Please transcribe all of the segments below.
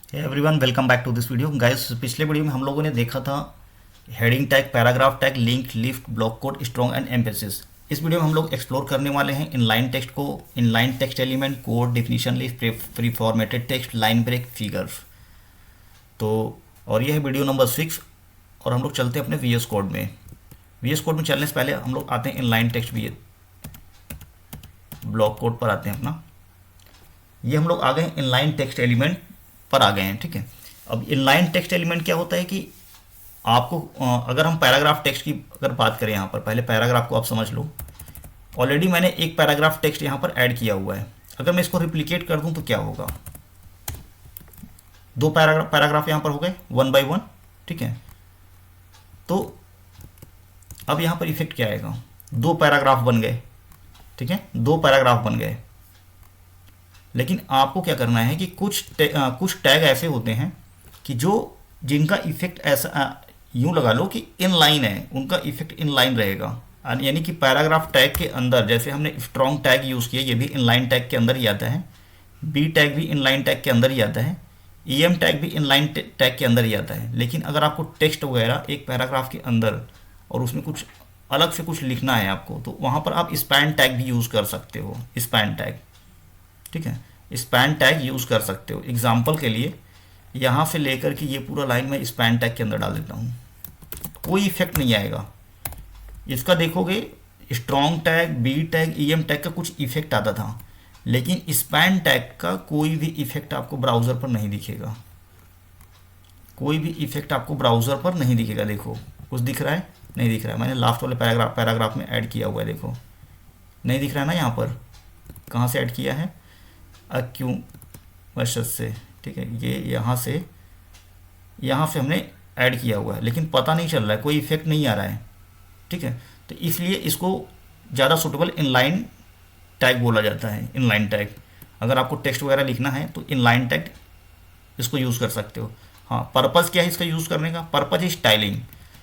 Everyone welcome back to this video guys. पिछले video में हम लोगों ने देखा था heading tag, paragraph tag, link, lift, block code, strong and emphasis. इस वीडियो में हम लोग एक्सप्लोर करने वाले हैं इनलाइन टेक्स्ट को, inline text element, code, definition list, preformatted text, line break, figures. तो और यह है वीडियो नंबर 6 और हम लोग चलते हैं अपने वीएस कोड में। वीएस कोड में चलने से पहले हम लोग आते हैं इनलाइन टेक्स्ट ब्लॉक कोड पर आते हैं अपना। ये हम लोग आ गए इनलाइन टेक्स्ट एलिमेंट पर आ गए हैं, ठीक है। अब इनलाइन टेक्स्ट एलिमेंट क्या होता है कि आपको अगर हम पैराग्राफ टेक्स्ट की अगर बात करें, यहाँ पर पहले पैराग्राफ को आप समझ लो। ऑलरेडी मैंने एक पैराग्राफ टेक्स्ट यहाँ पर ऐड किया हुआ है। अगर मैं इसको रिप्लिकेट कर दूं तो क्या होगा, दो पैराग्राफ यहाँ पर हो गए 1 बाय 1, ठीक है। तो अब यहाँ पर इफेक्ट क्या आएगा, दो पैराग्राफ बन गए, ठीक है, दो पैराग्राफ बन गए। लेकिन आपको क्या करना है कि कुछ टैग ऐसे होते हैं कि जिनका इफेक्ट ऐसा यूं लगा लो कि इन लाइन है, उनका इफेक्ट इन लाइन रहेगा। यानी कि पैराग्राफ टैग के अंदर जैसे हमने स्ट्रॉन्ग टैग यूज़ किया, ये भी इन लाइन टैग के अंदर ही आता है। बी टैग भी इन लाइन टैग के अंदर ही आता है। ईएम टैग भी इन लाइन टैग के अंदर ही आता है। लेकिन अगर आपको टेक्स्ट वगैरह एक पैराग्राफ के अंदर और उसमें कुछ अलग से कुछ लिखना है आपको, तो वहाँ पर आप स्पैन टैग भी यूज़ कर सकते हो। स्पैन टैग, ठीक है, स्पैन टैग यूज़ कर सकते हो। एग्जाम्पल के लिए यहाँ से लेकर के ये पूरा लाइन मैं स्पैन टैग के अंदर डाल देता हूँ, कोई इफेक्ट नहीं आएगा इसका। देखोगे strong tag, B tag, EM tag का कुछ इफेक्ट आता था, लेकिन स्पैन टैग का कोई भी इफेक्ट आपको ब्राउज़र पर नहीं दिखेगा। कोई भी इफेक्ट आपको ब्राउज़र पर नहीं दिखेगा। देखो कुछ दिख रहा है, नहीं दिख रहा है। मैंने लास्ट वाले पैराग्राफ में ऐड किया हुआ है, देखो नहीं दिख रहा है ना। यहाँ पर कहाँ से ऐड किया है, क्यों वर्षद से, ठीक है, ये यहाँ से हमने ऐड किया हुआ है, लेकिन पता नहीं चल रहा है, कोई इफेक्ट नहीं आ रहा है, ठीक है। तो इसलिए इसको ज़्यादा सूटेबल इनलाइन टैग बोला जाता है। इनलाइन टैग अगर आपको टेक्स्ट वगैरह लिखना है तो इनलाइन टैग इसको यूज़ कर सकते हो। हाँ, पर्पज़ क्या है इसका यूज़ करने का, पर्पज़ है स्टाइलिंग।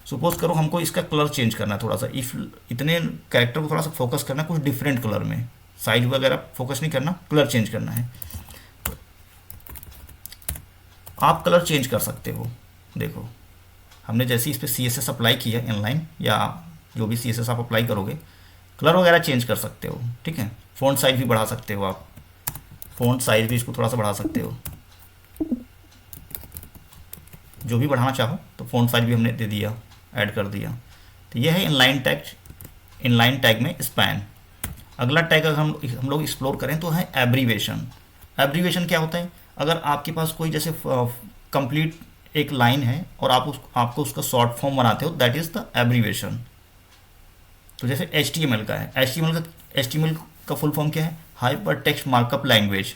सपोज करो हमको इसका कलर चेंज करना है थोड़ा सा, इफ इतने कैरेक्टर को थोड़ा सा फोकस करना है कुछ डिफरेंट कलर में, साइज वगैरह फोकस नहीं करना, कलर चेंज करना है, आप कलर चेंज कर सकते हो। देखो हमने जैसे इस पर CSS अप्लाई किया इनलाइन, या जो भी CSS आप अप्लाई करोगे, कलर वगैरह चेंज कर सकते हो, ठीक है। फ़ॉन्ट साइज भी बढ़ा सकते हो आप, फ़ॉन्ट साइज भी इसको थोड़ा सा बढ़ा सकते हो, जो भी बढ़ाना चाहो। तो फ़ॉन्ट साइज भी हमने दे दिया, ऐड कर दिया। तो यह है इनलाइन टैग में स्पैन। अगला टैग अगर हम लोग एक्सप्लोर करें तो है एब्रीवेशन। एब्रीवेशन क्या होता है, अगर आपके पास कोई जैसे कंप्लीट एक लाइन है और आपको उसका शॉर्ट फॉर्म बनाते हो, दैट इज़ द एब्रीवेशन। तो जैसे HTML का है, HTML का फुल फॉर्म क्या है, हाइपर टेक्स्ट मार्कअप लैंग्वेज।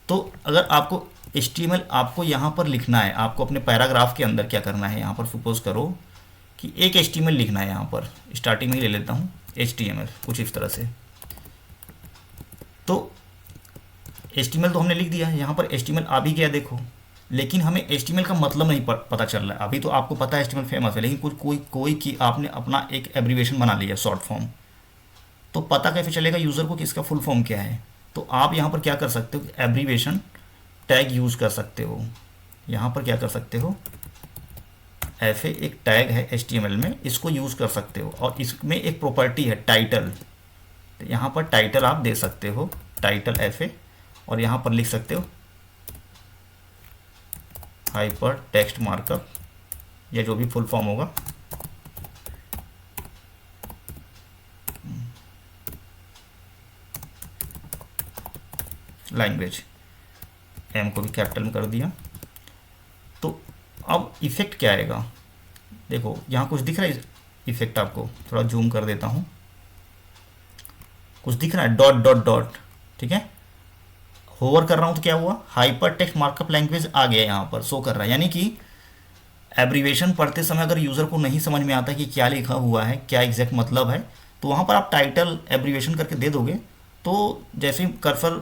तो अगर आपको HTML आपको यहाँ पर लिखना है, आपको अपने पैराग्राफ के अंदर क्या करना है, यहाँ पर सपोज करो कि एक HTML लिखना है। यहाँ पर स्टार्टिंग में ही ले लेता हूँ HTML कुछ इस तरह से। तो HTML तो हमने लिख दिया, यहाँ पर HTML आ भी गया, देखो। लेकिन हमें HTML का मतलब नहीं पता चल रहा है। अभी तो आपको पता है HTML फेमस है, लेकिन कोई कि आपने अपना एक एब्रीवेशन बना लिया, शॉर्ट फॉर्म। तो पता कैसे चलेगा यूज़र को कि इसका फुल फॉर्म क्या है। तो आप यहाँ पर क्या कर सकते हो, एब्रीवेशन टैग यूज़ कर सकते हो। यहाँ पर क्या कर सकते हो, ऐसे एक टैग है HTML में, इसको यूज़ कर सकते हो। और इसमें एक प्रॉपर्टी है टाइटल, तो यहाँ पर टाइटल आप दे सकते हो, टाइटल ऐसे। और यहाँ पर लिख सकते हो हाइपर टेक्स्ट मार्कअप, या जो भी फुल फॉर्म होगा, लैंग्वेज। एम को भी कैपिटल में कर दिया। तो अब इफेक्ट क्या आएगा, देखो यहाँ कुछ दिख रहा है इफेक्ट, आपको थोड़ा जूम कर देता हूँ, कुछ दिख रहा है डॉट डॉट डॉट, ठीक है। होवर कर रहा हूँ तो क्या हुआ, हाइपर टेक्स्ट मार्कअप लैंग्वेज आ गया, यहाँ पर शो कर रहा है। यानी कि एब्रीवेशन पढ़ते समय अगर यूज़र को नहीं समझ में आता कि क्या लिखा हुआ है, क्या एग्जैक्ट मतलब है, तो वहाँ पर आप टाइटल एब्रीवेशन करके दे दोगे। तो जैसे ही कर्सर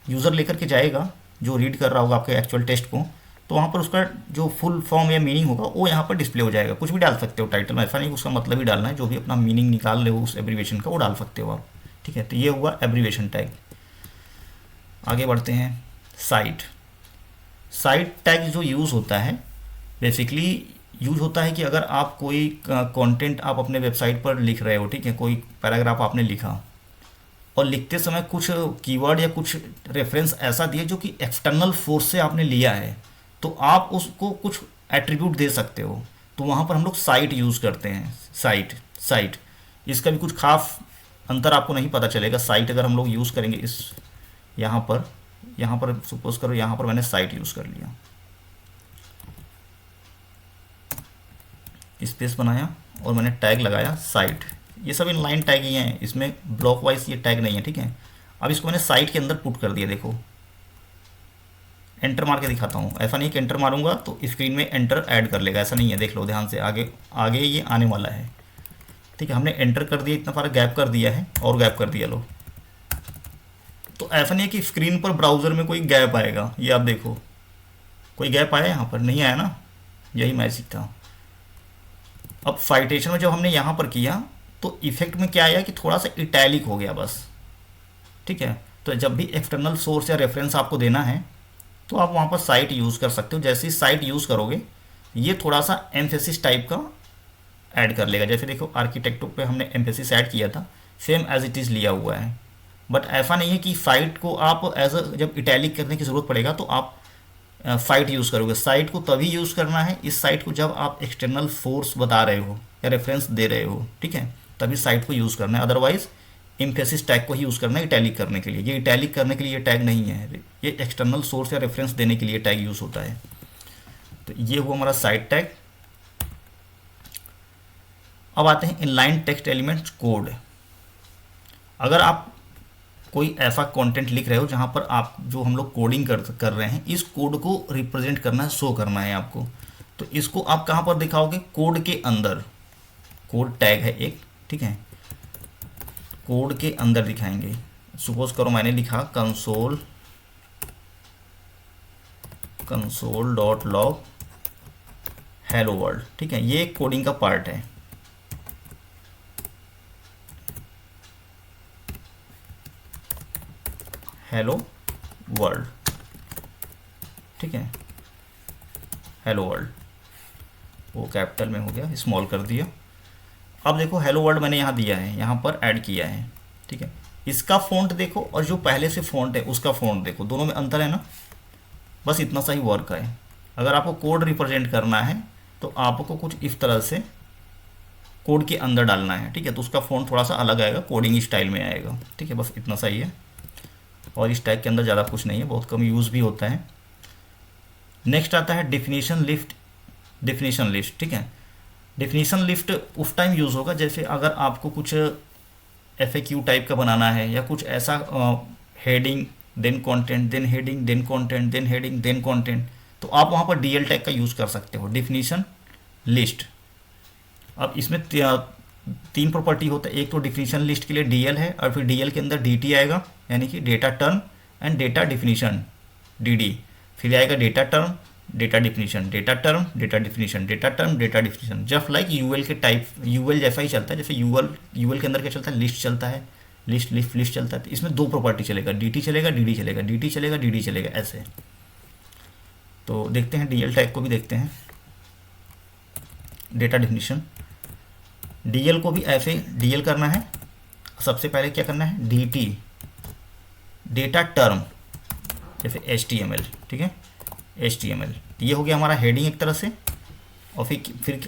यूज़र लेकर के जाएगा, जो रीड कर रहा होगा आपके एक्चुअल टेक्स्ट को, तो वहाँ पर उसका जो फुल फॉर्म या मीनिंग होगा वो यहाँ पर डिस्प्ले हो जाएगा। कुछ भी डाल सकते हो टाइटल में, ऐसा नहीं उसका मतलब ही डालना है, जो भी अपना मीनिंग निकाल ले उस एब्रीवेशन का वो डाल सकते हो आप, ठीक है। तो ये हुआ एब्रीवेशन टैग। आगे बढ़ते हैं, साइट। साइट टैग जो यूज़ होता है बेसिकली यूज होता है कि अगर आप कोई कंटेंट आप अपने वेबसाइट पर लिख रहे हो, ठीक है, कोई पैराग्राफ आपने लिखा और लिखते समय कुछ कीवर्ड या कुछ रेफरेंस ऐसा दिए जो कि एक्सटर्नल सोर्स से आपने लिया है, तो आप उसको कुछ एट्रीब्यूट दे सकते हो। तो वहाँ पर हम लोग साइट यूज़ करते हैं। साइट साइट इसका भी कुछ खास अंतर आपको नहीं पता चलेगा। साइट अगर हम लोग यूज़ करेंगे इस यहाँ पर सपोज करो यहाँ पर मैंने साइट यूज़ कर लिया, स्पेस बनाया और मैंने टैग लगाया साइट। ये सब इनलाइन टैग ही हैं, इसमें ब्लॉक वाइज ये टैग नहीं है, ठीक है। अब इसको मैंने साइट के अंदर पुट कर दिया। देखो एंटर मार के दिखाता हूँ। ऐसा नहीं कि एंटर मारूंगा तो स्क्रीन में एंटर ऐड कर लेगा, ऐसा नहीं है। देख लो ध्यान से, आगे आगे ये आने वाला है, ठीक है। हमने एंटर कर दिया, इतना सारा गैप कर दिया है और गैप कर दिया लो। तो ऐसा नहीं है कि स्क्रीन पर ब्राउज़र में कोई गैप आएगा। ये आप देखो कोई गैप आया यहाँ पर, नहीं आया ना, यही मैजिक था। अब साइटेशन में जब हमने यहाँ पर किया तो इफेक्ट में क्या आया कि थोड़ा सा इटैलिक हो गया बस, ठीक है। तो जब भी एक्सटर्नल सोर्स या रेफरेंस आपको देना है तो आप वहाँ पर साइट यूज़ कर सकते हो। जैसे ही साइट यूज़ करोगे ये थोड़ा सा एम्फेसिस टाइप का ऐड कर लेगा। जैसे देखो आर्किटेक्टो पे हमने एम्फेसिस ऐड किया था, सेम एज इट इज़ लिया हुआ है। बट ऐसा नहीं है कि साइट को आप एज अ जब इटैलिक करने की ज़रूरत पड़ेगा तो आप साइट यूज़ करोगे। साइट को तभी यूज़ करना है, इस साइट को जब आप एक्सटर्नल फोर्स बता रहे हो या रेफरेंस दे रहे हो, ठीक है, तभी साइट को यूज़ करना है। अदरवाइज एम्फेसिस टैग को ही यूज़ करना है इटैलिक करने के लिए। ये इटैलिक करने के लिए ये टैग नहीं है, ये एक्सटर्नल सोर्स या रेफरेंस देने के लिए टैग यूज़ होता है। तो ये हुआ हमारा साइट टैग। अब आते हैं इनलाइन टेक्स्ट एलिमेंट्स कोड। अगर आप कोई ऐसा कंटेंट लिख रहे हो जहाँ पर आप जो हम लोग कोडिंग कर रहे हैं, इस कोड को रिप्रेजेंट करना है, शो करना है आपको, तो इसको आप कहाँ पर दिखाओगे? कोड के अंदर। कोड टैग है एक, ठीक है, कोड के अंदर दिखाएंगे। सपोज करो मैंने लिखा console dot log hello world, ठीक है, ये कोडिंग का पार्ट है। हेलो वर्ल्ड, ठीक है, हेलो वर्ल्ड, वो कैपिटल में हो गया, स्मॉल कर दिया। अब देखो हेलो वर्ल्ड मैंने यहाँ दिया है, यहाँ पर ऐड किया है, ठीक है। इसका फ़ॉन्ट देखो और जो पहले से फ़ॉन्ट है उसका फ़ॉन्ट देखो, दोनों में अंतर है ना। बस इतना सा ही वर्क है। अगर आपको कोड रिप्रेजेंट करना है तो आपको कुछ इस तरह से कोड के अंदर डालना है, ठीक है, तो उसका फ़ॉन्ट थोड़ा सा अलग आएगा, कोडिंग स्टाइल में आएगा, ठीक है। बस इतना सा ही है और इस टैग के अंदर ज़्यादा कुछ नहीं है, बहुत कम यूज़ भी होता है। नेक्स्ट आता है डेफिनेशन लिस्ट, ठीक है। डेफिनेशन लिस्ट उस टाइम यूज़ होगा जैसे अगर आपको कुछ FAQ टाइप का बनाना है या कुछ ऐसा heading then content then heading then content then heading then content, तो आप वहाँ पर DL टैग का यूज़ कर सकते हो, डेफिनेशन लिस्ट। अब इसमें तीन प्रॉपर्टी होता है। एक तो डेफिनेशन लिस्ट के लिए DL है और फिर DL के अंदर DT आएगा, यानी कि data term and data definition, DD। फिर आएगा data term data definition, data term data definition, data term data definition. Just like UL के टाइप, UL जैसा ही चलता है। जैसे UL के अंदर क्या चलता है? लिस्ट चलता है, लिस्ट चलता है। तो इसमें दो प्रॉपर्टी चलेगा, DT चलेगा DD चलेगा, DT चलेगा DD चलेगा, ऐसे। तो देखते हैं DL टैग को भी देखते हैं। डेटा डिफिनीशन, DL को भी ऐसे DL करना है। सबसे पहले क्या करना है? DT डेटा टर्म, जैसे HTML, ठीक है, HTML। ये हो गया हमारा हेडिंग एक तरह से। और फिर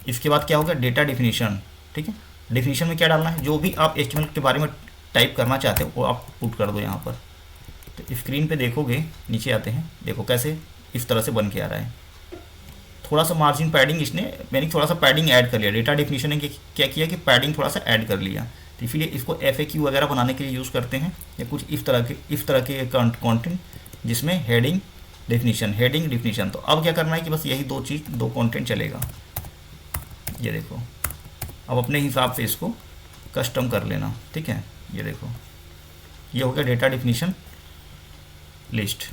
इसके बाद क्या होगा? डेटा डिफिनीशन, ठीक है। डिफिनीशन में क्या डालना है? जो भी आप HTML के बारे में टाइप करना चाहते हो वो आप पुट कर दो यहाँ पर। तो स्क्रीन पे देखोगे, नीचे आते हैं, देखो कैसे इस तरह से बन के आ रहा है। थोड़ा सा मार्जिन पैडिंग मैंने थोड़ा सा पैडिंग ऐड कर लिया। डेटा डिफिनीशन ने क्या किया कि पैडिंग थोड़ा सा ऐड कर लिया। तो इसीलिए इसको FAQ वगैरह बनाने के लिए यूज़ करते हैं, या कुछ इस तरह के कंटेंट जिसमें हेडिंग डिफिनीशन। तो अब क्या करना है कि बस यही दो कंटेंट चलेगा। ये देखो, अब अपने हिसाब से इसको कस्टम कर लेना, ठीक है। ये देखो, ये हो गया डेटा डिफिनीशन लिस्ट।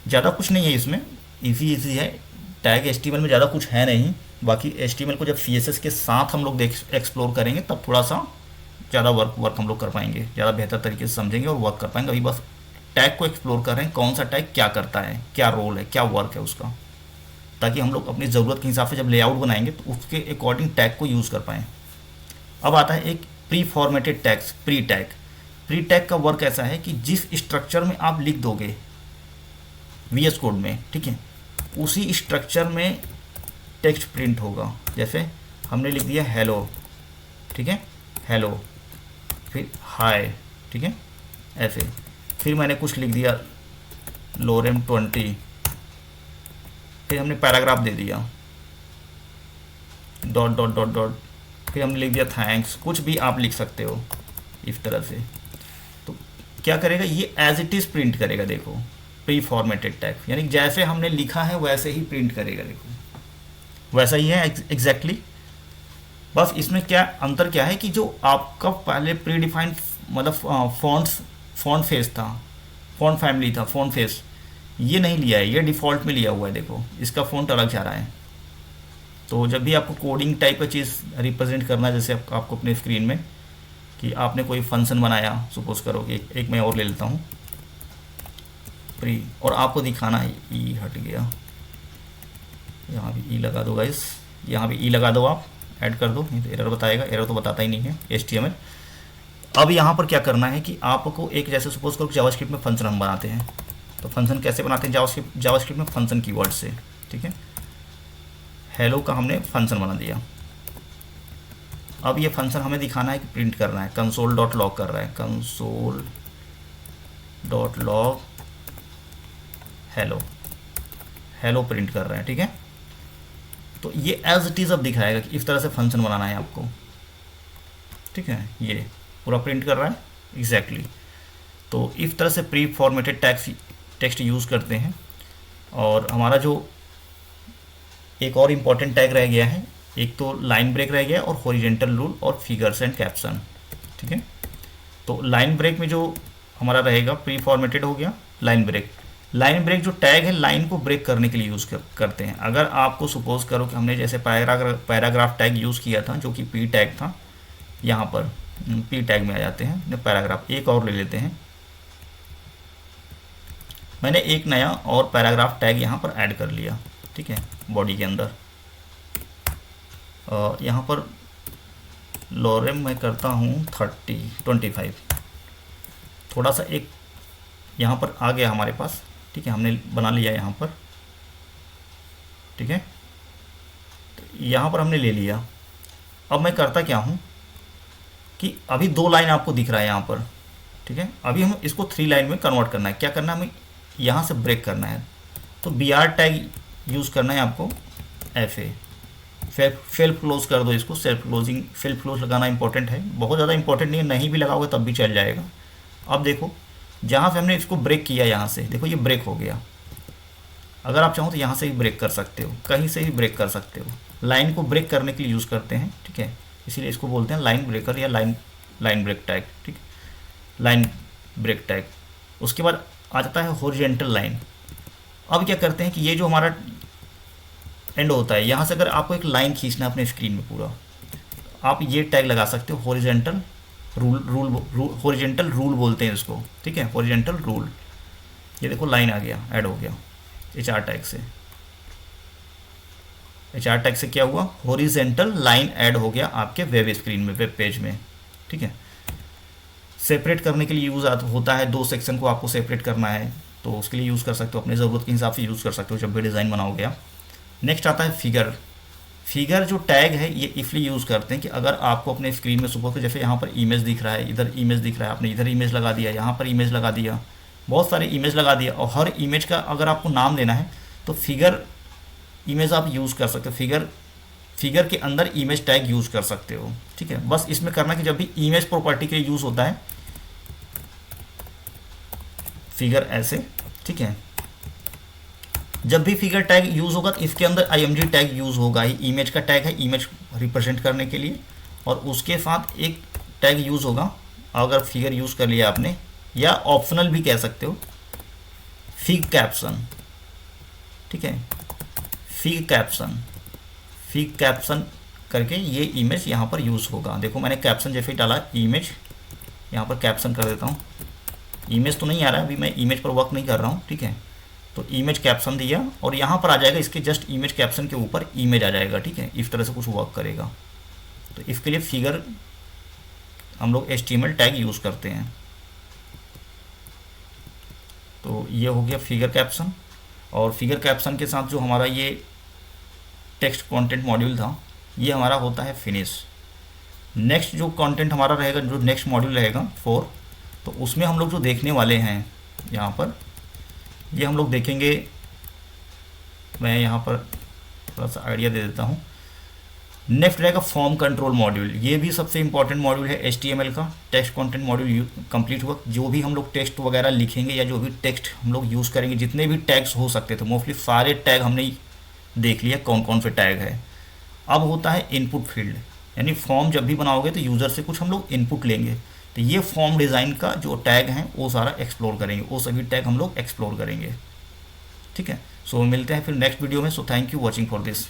ज़्यादा कुछ नहीं है इसमें, इजी है। टैग HTML में ज़्यादा कुछ है नहीं। बाकी HTML को जब CSS के साथ हम लोग एक्सप्लोर करेंगे तब थोड़ा सा ज़्यादा वर्क हम लोग कर पाएंगे, ज़्यादा बेहतर तरीके से समझेंगे और वर्क कर पाएंगे। अभी बस टैग को एक्सप्लोर कर रहे हैं, कौन सा टैग क्या करता है, क्या रोल है, क्या वर्क है उसका, ताकि हम लोग अपनी ज़रूरत के हिसाब से जब लेआउट बनाएंगे तो उसके अकॉर्डिंग टैग को यूज़ कर पाएँ। अब आता है एक pre formatted tags, pre tag. Pre tag का वर्क ऐसा है कि जिस स्ट्रक्चर में आप लिख दोगे VS कोड में, ठीक है, उसी स्ट्रक्चर में टेक्स्ट प्रिंट होगा। जैसे हमने लिख दिया हेलो, ठीक है, हेलो, फिर हाय, ठीक है, ऐसे, फिर मैंने कुछ लिख दिया लोरेम 20, फिर हमने पैराग्राफ दे दिया डॉट डॉट डॉट डॉट, फिर हमने लिख दिया थैंक्स, कुछ भी आप लिख सकते हो इस तरह से। तो क्या करेगा ये, एज इट इज़ प्रिंट करेगा। देखो प्री फॉर्मेटेड टैग, यानी जैसे हमने लिखा है वैसे ही प्रिंट करेगा। देखो वैसा ही है एग्जैक्टली। बस इसमें क्या अंतर क्या है कि जो आपका पहले प्री डिफाइंड मतलब फॉन्ट फेस था, फॉन्ट फैमिली था, फॉन्ट फेस, ये नहीं लिया है, ये डिफ़ॉल्ट में लिया हुआ है। देखो इसका फ़ॉन्ट अलग जा रहा है। तो जब भी आपको कोडिंग टाइप का चीज़ रिप्रेजेंट करना है, जैसे आपको अपने स्क्रीन में कि आपने कोई फंक्शन बनाया, सपोज करो कि एक मैं और ले लेता हूँ प्री, और आपको दिखाना है, ई हट गया, यहाँ भी ई लगा दो गाइस, यहाँ भी ई लगा दो, आप ऐड कर दो, नहीं तो एरर बताएगा, एरर तो बताता ही नहीं है HTML। अब यहाँ पर क्या करना है कि आपको एक, जैसे सपोज करो जावास्क्रिप्ट में फंक्शन हम बनाते हैं, तो फंक्शन कैसे बनाते हैं जावास्क्रिप्ट में, फंक्शन कीवर्ड से, ठीक है। हेलो का हमने फंक्शन बना दिया। अब ये फंक्शन हमें दिखाना है कि प्रिंट करना है, कंसोल डॉट लॉग कर रहा है, console dot log hello, hello print कर रहा है, ठीक है। तो ये एज इट इज़ अब दिखाएगा कि इस तरह से फंक्शन बनाना है आपको, ठीक है, ये पूरा प्रिंट कर रहा है एग्जैक्टली। तो इस तरह से प्री फॉर्मेटेड टेक्स्ट यूज़ करते हैं। और हमारा जो एक और इम्पॉर्टेंट टैग रह गया है, एक तो लाइन ब्रेक रह गया और हॉरिजेंटल रूल और फिगर्स एंड कैप्शन, ठीक है। तो लाइन ब्रेक में जो हमारा रहेगा, प्री फॉर्मेटेड हो गया लाइन ब्रेक। लाइन ब्रेक जो टैग है लाइन को ब्रेक करने के लिए यूज़ करते हैं। अगर आपको सपोज करो कि हमने जैसे पैराग्राफ टैग यूज़ किया था जो कि पी टैग था, यहाँ पर पी टैग में आ जाते हैं, पैराग्राफ एक और ले लेते हैं। मैंने एक नया और पैराग्राफ टैग यहाँ पर ऐड कर लिया, ठीक है, बॉडी के अंदर। यहाँ पर लोरेम मैं करता हूँ 25, थोड़ा सा एक यहाँ पर आ गया हमारे पास, ठीक है, हमने बना लिया यहाँ पर, ठीक है। तो यहाँ पर हमने ले लिया। अब मैं करता क्या हूँ कि अभी 2 लाइन आपको दिख रहा है यहाँ पर, ठीक है। अभी हम इसको 3 लाइन में कन्वर्ट करना है। क्या करना है, हमें यहाँ से ब्रेक करना है। तो BR टैग यूज़ करना है आपको, FA, सेल्फ क्लोज कर दो इसको, सेल्फ क्लोज लगाना इंपॉर्टेंट है, बहुत ज़्यादा इंपॉर्टेंट नहीं है, नहीं भी लगाओगे तब भी चल जाएगा। अब देखो जहाँ से हमने इसको ब्रेक किया, यहाँ से देखो ये ब्रेक हो गया। अगर आप चाहो तो यहाँ से ही ब्रेक कर सकते हो, कहीं से ही ब्रेक कर सकते हो। लाइन को ब्रेक करने के लिए यूज़ करते हैं, ठीक है, इसीलिए इसको बोलते हैं लाइन ब्रेकर या लाइन ब्रेक टैग, ठीक, लाइन ब्रेक टैग। उसके बाद आ जाता है हॉरिजेंटल लाइन। अब क्या करते हैं कि ये जो हमारा एंड होता है, यहाँ से अगर आपको एक लाइन खींचना है अपने स्क्रीन में पूरा, आप ये टैग लगा सकते हो, हॉरिजेंटल हॉरिजेंटल रूल बोलते हैं इसको, ठीक है, हॉरिजेंटल रूल। ये देखो लाइन आ गया, ऐड हो गया HR टैग से। HR टैग से क्या हुआ, हॉरिजेंटल लाइन ऐड हो गया आपके वेब स्क्रीन में, वेब पेज में, ठीक है। सेपरेट करने के लिए यूज़ होता है, 2 सेक्शन को आपको सेपरेट करना है तो उसके लिए यूज़ कर सकते हो, अपने ज़रूरत के हिसाब से यूज़ कर सकते हो जब भी डिज़ाइन बनाओगे आप। नेक्स्ट आता है फिगर। फिगर जो टैग है ये इसलिए यूज़ करते हैं कि अगर आपको अपने स्क्रीन में सुबह जैसे यहाँ पर इमेज दिख रहा है, इधर इमेज दिख रहा है, आपने इधर इमेज लगा दिया, यहाँ पर इमेज लगा दिया, बहुत सारे इमेज लगा दिया, और हर इमेज का अगर आपको नाम देना है तो फिगर इमेज आप यूज़ कर सकते हो, फिगर के अंदर इमेज टैग यूज़ कर सकते हो, ठीक है। बस इसमें करना कि जब भी इमेज प्रॉपर्टी के लिए यूज़ होता है फिगर ऐसे, ठीक है, जब भी फिगर टैग यूज़ होगा तो इसके अंदर IMG टैग यूज़ होगा। ही इमेज का टैग है, इमेज रिप्रेजेंट करने के लिए, और उसके साथ एक टैग यूज़ होगा अगर फिगर यूज़ कर लिया आपने, या ऑप्शनल भी कह सकते हो, फिग कैप्शन, ठीक है, फिग कैप्शन करके ये इमेज यहाँ पर यूज़ होगा। देखो मैंने कैप्शन जैसे ही डाला इमेज, यहाँ पर कैप्शन कर देता हूँ, इमेज तो नहीं आ रहा है, अभी मैं इमेज पर वर्क नहीं कर रहा हूँ, ठीक है। तो इमेज कैप्शन दिया और यहाँ पर आ जाएगा, इसके जस्ट इमेज कैप्शन के ऊपर इमेज आ जाएगा, ठीक है। इस तरह से कुछ वर्क करेगा। तो इसके लिए फिगर हम लोग HTML टैग यूज़ करते हैं। तो ये हो गया फिगर कैप्शन। और फिगर कैप्शन के साथ जो हमारा ये टेक्स्ट कंटेंट मॉड्यूल था, ये हमारा होता है फिनिश। नेक्स्ट जो कंटेंट हमारा रहेगा, जो नेक्स्ट मॉड्यूल रहेगा 4, तो उसमें हम लोग जो देखने वाले हैं यहाँ पर, ये हम लोग देखेंगे, मैं यहाँ पर थोड़ा सा आइडिया दे देता हूँ। नेक्स्ट रहेगा फॉर्म कंट्रोल मॉड्यूल। ये भी सबसे इंपॉर्टेंट मॉड्यूल है HTML का। टेक्स्ट कंटेंट मॉड्यूल कंप्लीट हुआ, जो भी हम लोग टेक्स्ट वगैरह लिखेंगे या जो भी टेक्स्ट हम लोग यूज़ करेंगे, जितने भी टैग्स हो सकते थे, मोस्टली सारे टैग हमने देख लिया कौन कौन से टैग है। अब होता है इनपुट फील्ड, यानी फॉर्म जब भी बनाओगे तो यूज़र से कुछ हम लोग इनपुट लेंगे। तो ये फॉर्म डिज़ाइन का जो टैग हैं वो सारा एक्सप्लोर करेंगे, वो सभी टैग हम लोग एक्सप्लोर करेंगे, ठीक है। सो मिलते हैं फिर नेक्स्ट वीडियो में। So thank you watching for this.